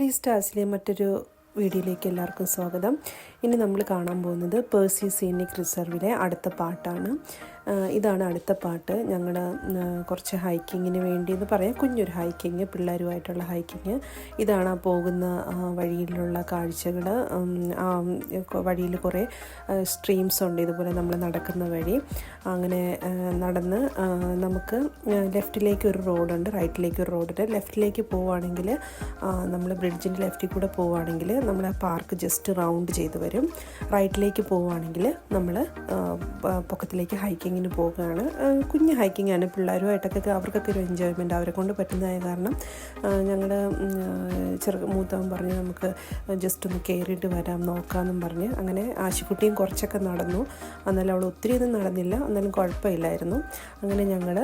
3 സ്റ്റാർസിലെ മറ്റൊരു വീഡിയോയിലേക്ക് എല്ലാവർക്കും സ്വാഗതം. ഇനി നമ്മൾ കാണാൻ പോകുന്നത് പേഴ്സി സീനിക് റിസർവിലെ അടുത്ത പാട്ടാണ്. ഇതാണ് അടുത്ത പാട്ട്. ഞങ്ങൾ കുറച്ച് ഹൈക്കിങ്ങിന് വേണ്ടി എന്ന് പറയാം, കുഞ്ഞൊരു ഹൈക്കിങ്, പിള്ളേരുമായിട്ടുള്ള ഹൈക്കിങ്. ഇതാണ് ആ പോകുന്ന വഴിയിലുള്ള കാഴ്ചകൾ. വഴിയിൽ കുറേ സ്ട്രീംസ് ഉണ്ട്, ഇതുപോലെ നമ്മൾ നടക്കുന്ന വഴി. അങ്ങനെ നടന്ന് നമുക്ക് ലെഫ്റ്റിലേക്ക് ഒരു റോഡുണ്ട്, റൈറ്റിലേക്ക് ഒരു റോഡുണ്ട്. ലെഫ്റ്റിലേക്ക് പോവുകയാണെങ്കിൽ നമ്മൾ ബ്രിഡ്ജിൻ്റെ ലെഫ്റ്റിൽ കൂടെ പോവുകയാണെങ്കിൽ നമ്മൾ ആ പാർക്ക് ജസ്റ്റ് റൗണ്ട് ചെയ്ത് വരും. റൈറ്റിലേക്ക് പോവുകയാണെങ്കിൽ നമ്മൾ പൊക്കത്തിലേക്ക് ഹൈക്കിങ്ങിന് പോവുകയാണ്. കുഞ്ഞ് ഹൈക്കിങ്ങാണ്, പിള്ളേരുമായിട്ടൊക്കെ അവർക്കൊക്കെ ഒരു എൻജോയ്മെൻറ്റ് അവരെ കൊണ്ട് പറ്റുന്നതായ കാരണം ഞങ്ങൾ മൂത്തവൻ പറഞ്ഞ് നമുക്ക് ജസ്റ്റ് ഒന്ന് കയറിയിട്ട് വരാം നോക്കാമെന്നും പറഞ്ഞ് അങ്ങനെ ആശുക്കുട്ടിയും കുറച്ചൊക്കെ നടന്നു. എന്നാലും അവൾ ഒത്തിരി ഒന്നും നടന്നില്ല, എന്നാലും കുഴപ്പമില്ലായിരുന്നു. അങ്ങനെ ഞങ്ങൾ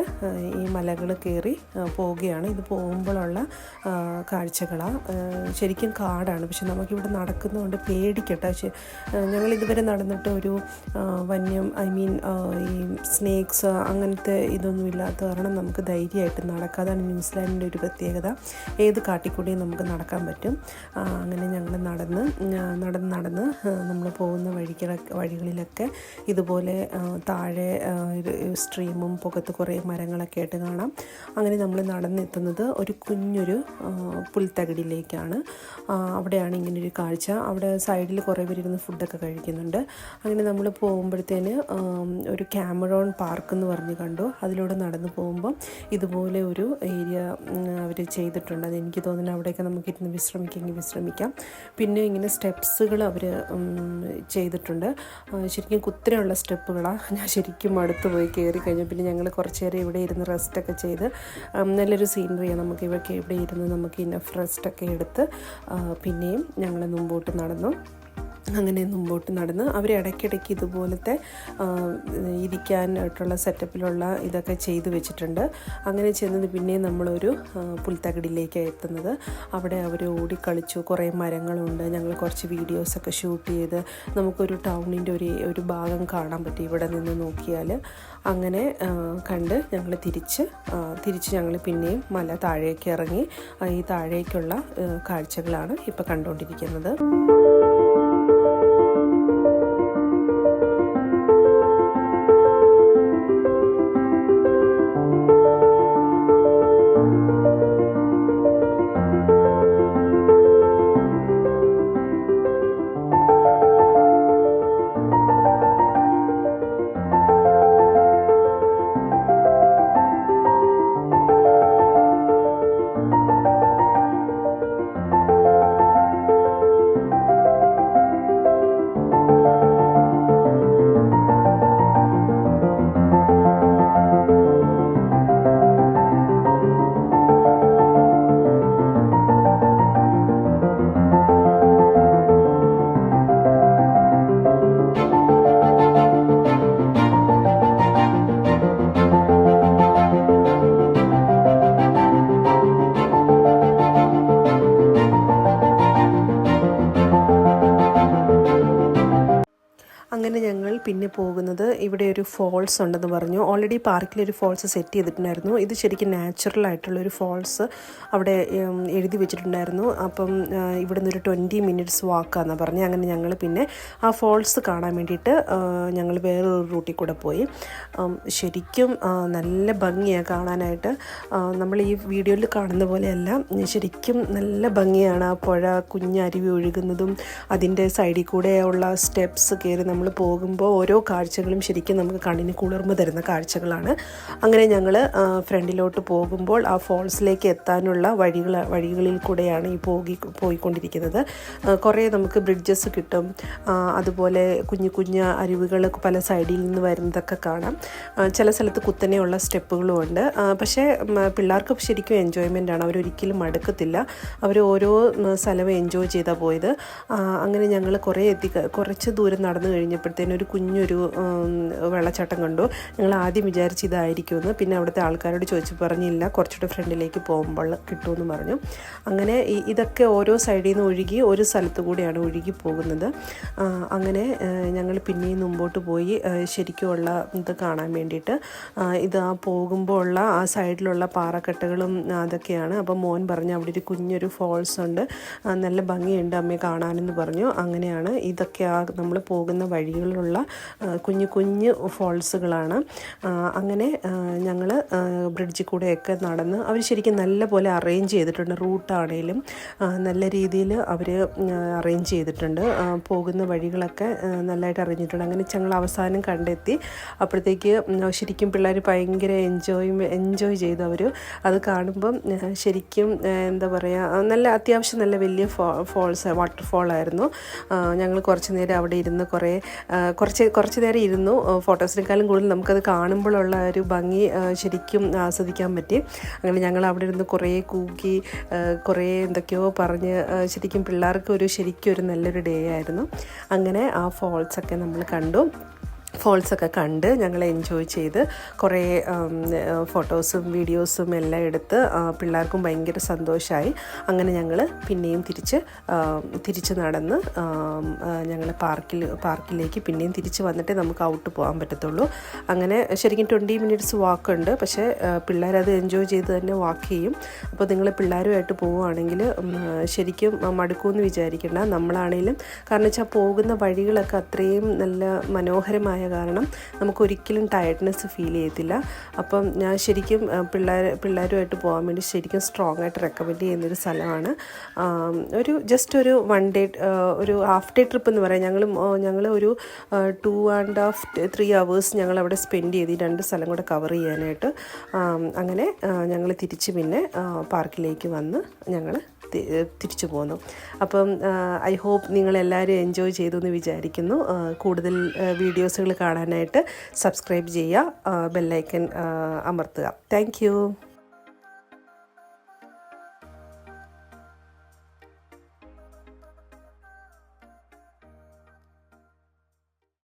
ഈ മലകൾ കയറി പോവുകയാണ്. ഇത് പോകുമ്പോഴുള്ള കാഴ്ചകളാണ്. ശരിക്കും കാടാണ്, പക്ഷെ നമുക്കിവിടെ നടക്കുന്നതുകൊണ്ട് പേടിക്കട്ടെ. പക്ഷേ ഞങ്ങൾ ഇതുവരെ നടന്നിട്ട് ഒരു വന്യം ഈ സ്നേക്സ് അങ്ങനത്തെ ഇതൊന്നും ഇല്ലാത്ത കാരണം നമുക്ക് ധൈര്യമായിട്ട് നടക്കാം. അതാണ് ന്യൂസിലാൻഡിൻ്റെ ഒരു പ്രത്യേകത. ഏത് കാട്ടിക്കൂടിയും നമുക്ക് നടക്കാൻ പറ്റും. അങ്ങനെ ഞങ്ങൾ നടന്ന് നമ്മൾ പോകുന്ന വഴികളിലൊക്കെ ഇതുപോലെ താഴെ സ്ട്രീമും പുറത്ത് കുറേ മരങ്ങളൊക്കെ ആയിട്ട് കാണാം. അങ്ങനെ നമ്മൾ നടന്നെത്തുന്നത് ഒരു കുഞ്ഞൊരു പുൽത്തകിടിലേക്കാണ്. അവിടെയാണ് ഇങ്ങനൊരു കാഴ്ച. അവിടെ സൈഡിൽ കുറേ പേരിരുന്ന് ഫുഡൊക്കെ കഴിക്കുന്നുണ്ട്. അങ്ങനെ നമ്മൾ പോകുമ്പോഴത്തേന് ഒരു ക്യാമറോൺ പാർക്ക് എന്ന് പറഞ്ഞ് കണ്ടു. അതിലൂടെ നടന്നു പോകുമ്പം ഇതുപോലെ ഒരു ഏരിയ അവർ ചെയ്തിട്ടുണ്ട്. അതെനിക്ക് തോന്നുന്നു അവിടെയൊക്കെ നമുക്കിരുന്ന് വിശ്രമിക്കാം. പിന്നെ ഇങ്ങനെ സ്റ്റെപ്സുകൾ അവർ ചെയ്തിട്ടുണ്ട്. ശരിക്കും കുത്തനെയുള്ള സ്റ്റെപ്പുകളാണ്. ഞാൻ ശരിക്കും അടുത്ത് പോയി കയറി കഴിഞ്ഞു. പിന്നെ ഞങ്ങൾ കുറച്ച് നേരം ഇവിടെ ഇരുന്ന് റെസ്റ്റൊക്കെ ചെയ്ത് നല്ലൊരു സീനറിയാണ്. നമുക്ക് ഇവിടെ ഇരുന്ന് നമുക്ക് ഇനഫ് റെസ്റ്റൊക്കെ എടുത്ത് പിന്നെയും ഞങ്ങൾ മുമ്പോട്ട് നടന്നു. അങ്ങനെ മുമ്പോട്ട് നടന്ന് അവർ ഇടയ്ക്കിടയ്ക്ക് ഇതുപോലത്തെ ഇരിക്കാനായിട്ടുള്ള സെറ്റപ്പിലുള്ള ഇതൊക്കെ ചെയ്തു വെച്ചിട്ടുണ്ട്. അങ്ങനെ ചെന്നത് പിന്നെയും നമ്മളൊരു പുൽത്തകിടിലേക്കാണ് എത്തുന്നത്. അവിടെ അവർ ഓടിക്കളിച്ചു, കുറേ മരങ്ങളുണ്ട്. ഞങ്ങൾ കുറച്ച് വീഡിയോസൊക്കെ ഷൂട്ട് ചെയ്ത് നമുക്കൊരു ടൗണിൻ്റെ ഒരു ഭാഗം കാണാൻ പറ്റി ഇവിടെ നിന്ന് നോക്കിയാൽ. അങ്ങനെ കണ്ട് ഞങ്ങൾ തിരിച്ച് ഞങ്ങൾ പിന്നെയും മല താഴേക്ക് ഇറങ്ങി. ഈ താഴേക്കുള്ള കാഴ്ചകളാണ് ഇപ്പോൾ കണ്ടുകൊണ്ടിരിക്കുന്നത്. അങ്ങനെ ഞങ്ങൾ പിന്നെ പോകുന്നത് ഇവിടെ ഒരു ഫോൾസ് ഉണ്ടെന്ന് പറഞ്ഞു. ഓൾറെഡി പാർക്കിലൊരു ഫോൾസ് സെറ്റ് ചെയ്തിട്ടുണ്ടായിരുന്നു. ഇത് ശരിക്കും നാച്ചുറലായിട്ടുള്ളൊരു ഫോൾസ് അവിടെ എഴുതി വെച്ചിട്ടുണ്ടായിരുന്നു. അപ്പം ഇവിടെ നിന്നൊരു 20 മിനിറ്റ്സ് വാക്കാണെന്നാണ് പറഞ്ഞത്. അങ്ങനെ ഞങ്ങൾ പിന്നെ ആ ഫോൾസ് കാണാൻ വേണ്ടിയിട്ട് ഞങ്ങൾ വേറൊരു റൂട്ടിൽ കൂടെ പോയി. ശരിക്കും നല്ല ഭംഗിയാണ് കാണാനായിട്ട്. നമ്മൾ ഈ വീഡിയോയിൽ കാണുന്ന പോലെയല്ല, ശരിക്കും നല്ല ഭംഗിയാണ്. ആ പുഴ കുഞ്ഞരുവി ഒഴുകുന്നതും അതിൻ്റെ സൈഡിൽ കൂടെയുള്ള സ്റ്റെപ്സ് കയറി നമ്മൾ പോകുമ്പോൾ ഓരോ കാഴ്ചകളും ശരിക്കും നമുക്ക് കണ്ണിന് കുളിർമ തരുന്ന കാഴ്ചകളാണ്. അങ്ങനെ ഞങ്ങൾ ഫ്രണ്ടിലോട്ട് പോകുമ്പോൾ ആ ഫോൾസിലേക്ക് എത്താനുള്ള വഴികളിൽ കൂടെയാണ് ഈ പോയിക്കൊണ്ടിരിക്കുന്നത്. കുറേ നമുക്ക് ബ്രിഡ്ജസ് കിട്ടും. അതുപോലെ കുഞ്ഞു അരുവികൾ പല സൈഡിൽ നിന്ന് വരുന്നതൊക്കെ കാണാം. ചില സ്ഥലത്ത് കുത്തനെയുള്ള സ്റ്റെപ്പുകളും ഉണ്ട്. പക്ഷേ പിള്ളേർക്ക് ശരിക്കും എൻജോയ്മെൻ്റ് ആണ്. അവരൊരിക്കലും മടുക്കത്തില്ല. അവർ ഓരോ സ്ഥലവും എൻജോയ് ചെയ്താണ് പോയത്. അങ്ങനെ ഞങ്ങൾ കുറച്ച് ദൂരം നടന്നു കഴിഞ്ഞപ്പോഴത്തേനും ഒരു കുഞ്ഞ് കുഞ്ഞൊരു വെള്ളച്ചാട്ടം കണ്ടു. ഞങ്ങൾ ആദ്യം വിചാരിച്ച് ഇതായിരിക്കുമെന്ന്, പിന്നെ അവിടുത്തെ ആൾക്കാരോട് ചോദിച്ചു പറഞ്ഞില്ല, കുറച്ചുകൂടെ ഫ്രണ്ടിലേക്ക് പോകുമ്പോൾ കിട്ടുമെന്ന് പറഞ്ഞു. അങ്ങനെ ഇതൊക്കെ ഓരോ സൈഡിൽ നിന്ന് ഒഴുകി ഒരു സ്ഥലത്തു കൂടെയാണ് ഒഴുകി പോകുന്നത്. അങ്ങനെ ഞങ്ങൾ പിന്നെയും മുമ്പോട്ട് പോയി ശരിക്കുമുള്ള ഇത് കാണാൻ വേണ്ടിയിട്ട്. ഇത് പോകുമ്പോൾ ഉള്ള ആ സൈഡിലുള്ള പാറക്കെട്ടുകളും അതൊക്കെയാണ്. അപ്പം മോൻ പറഞ്ഞു അവിടെ ഒരു കുഞ്ഞൊരു ഫോൾസ് ഉണ്ട്, നല്ല ഭംഗിയുണ്ട് അമ്മയെ കാണാനെന്ന് പറഞ്ഞു. അങ്ങനെയാണ് ഇതൊക്കെ നമ്മൾ പോകുന്ന വഴികളിലുള്ള കുഞ്ഞു കുഞ്ഞു ഫോൾസുകളാണ്. അങ്ങനെ ഞങ്ങൾ ബ്രിഡ്ജിൽ കൂടെയൊക്കെ നടന്ന് അവർ ശരിക്കും നല്ല പോലെ അറേഞ്ച് ചെയ്തിട്ടുണ്ട്. റൂട്ടാണേലും നല്ല രീതിയിൽ അവർ അറേഞ്ച് ചെയ്തിട്ടുണ്ട്. പോകുന്ന വഴികളൊക്കെ നല്ലതായിട്ട് അറിഞ്ഞിട്ടുണ്ട്. അങ്ങനെ ഞങ്ങൾ അവസാനം കണ്ടെത്തി. അപ്പോഴത്തേക്ക് ശരിക്കും പിള്ളേർ ഭയങ്കര എൻജോയ് ചെയ്തു. അവർ അത് കാണുമ്പം ശരിക്കും എന്താ പറയുക, നല്ല അത്യാവശ്യം നല്ല വലിയ വാട്ടർഫോളായിരുന്നു. ഞങ്ങൾ കുറച്ച് നേരം അവിടെ ഇരുന്ന് കുറച്ച് നേരം ഇരുന്നു. ഫോട്ടോസിനേക്കാളും കൂടുതൽ നമുക്കത് കാണുമ്പോഴുള്ള ഒരു ഭംഗി ശരിക്കും ആസ്വദിക്കാൻ പറ്റി. അങ്ങനെ ഞങ്ങൾ അവിടെ ഇരുന്ന് കുറേ കൂക്കി കുറേ എന്തൊക്കെയോ പറഞ്ഞ് ശരിക്കും പിള്ളേർക്ക് ശരിക്കും ഒരു നല്ലൊരു ഡേ ആയിരുന്നു. അങ്ങനെ ആ ഫോൾസൊക്കെ നമ്മൾ കണ്ടു. ഫോൾസൊക്കെ കണ്ട് ഞങ്ങൾ എൻജോയ് ചെയ്ത് കുറേ ഫോട്ടോസും വീഡിയോസും എല്ലാം എടുത്ത് പിള്ളേർക്കും ഭയങ്കര സന്തോഷമായി. അങ്ങനെ ഞങ്ങൾ പിന്നെയും തിരിച്ച് നടന്ന് ഞങ്ങൾ പാർക്കിലേക്ക് പിന്നെയും തിരിച്ച് വന്നിട്ടേ നമുക്ക് ഔട്ട് പോകാൻ പറ്റത്തുള്ളൂ. അങ്ങനെ ശരിക്കും 20 മിനിറ്റ്സ് വാക്കുണ്ട്, പക്ഷേ പിള്ളേരത് എൻജോയ് ചെയ്ത് തന്നെ വാക്ക് ചെയ്യും. അപ്പോൾ നിങ്ങൾ പിള്ളേരുമായിട്ട് പോവുകയാണെങ്കിൽ ശരിക്കും മടുക്കുമെന്ന് വിചാരിക്കേണ്ട. നമ്മളാണേലും കാരണം വെച്ചാൽ പോകുന്ന വഴികളൊക്കെ അത്രയും നല്ല മനോഹരമായ കാരണം നമുക്കൊരിക്കലും ടയർഡ്നെസ് ഫീൽ ചെയ്യത്തില്ല. അപ്പം ഞാൻ ശരിക്കും പിള്ളേരുമായിട്ട് പോകാൻ വേണ്ടി ശരിക്കും സ്ട്രോങ് ആയിട്ട് റെക്കമെൻഡ് ചെയ്യുന്നൊരു സ്ഥലമാണ്. ജസ്റ്റ് ഒരു 1 ഡേ ഒരു ഹാഫ് ഡേ ട്രിപ്പ് എന്ന് പറയാം. ഞങ്ങൾ ഒരു 2.5-3 hours ഞങ്ങളവിടെ സ്പെൻഡ് ചെയ്ത് ഈ 2 സ്ഥലം കൂടെ കവർ ചെയ്യാനായിട്ട്. അങ്ങനെ ഞങ്ങൾ തിരിച്ച് പിന്നെ പാർക്കിലേക്ക് വന്ന് ഞങ്ങൾ തിരിച്ചു പോന്നു. അപ്പം ഐ ഹോപ്പ് നിങ്ങളെല്ലാവരും എൻജോയ് ചെയ്തു എന്ന് വിചാരിക്കുന്നു. കൂടുതൽ വീഡിയോസുകൾ കാണാനായിട്ട് സബ്സ്ക്രൈബ് ചെയ്യുക, ബെല്ലൈക്കൺ അമർത്തുക. Thank you.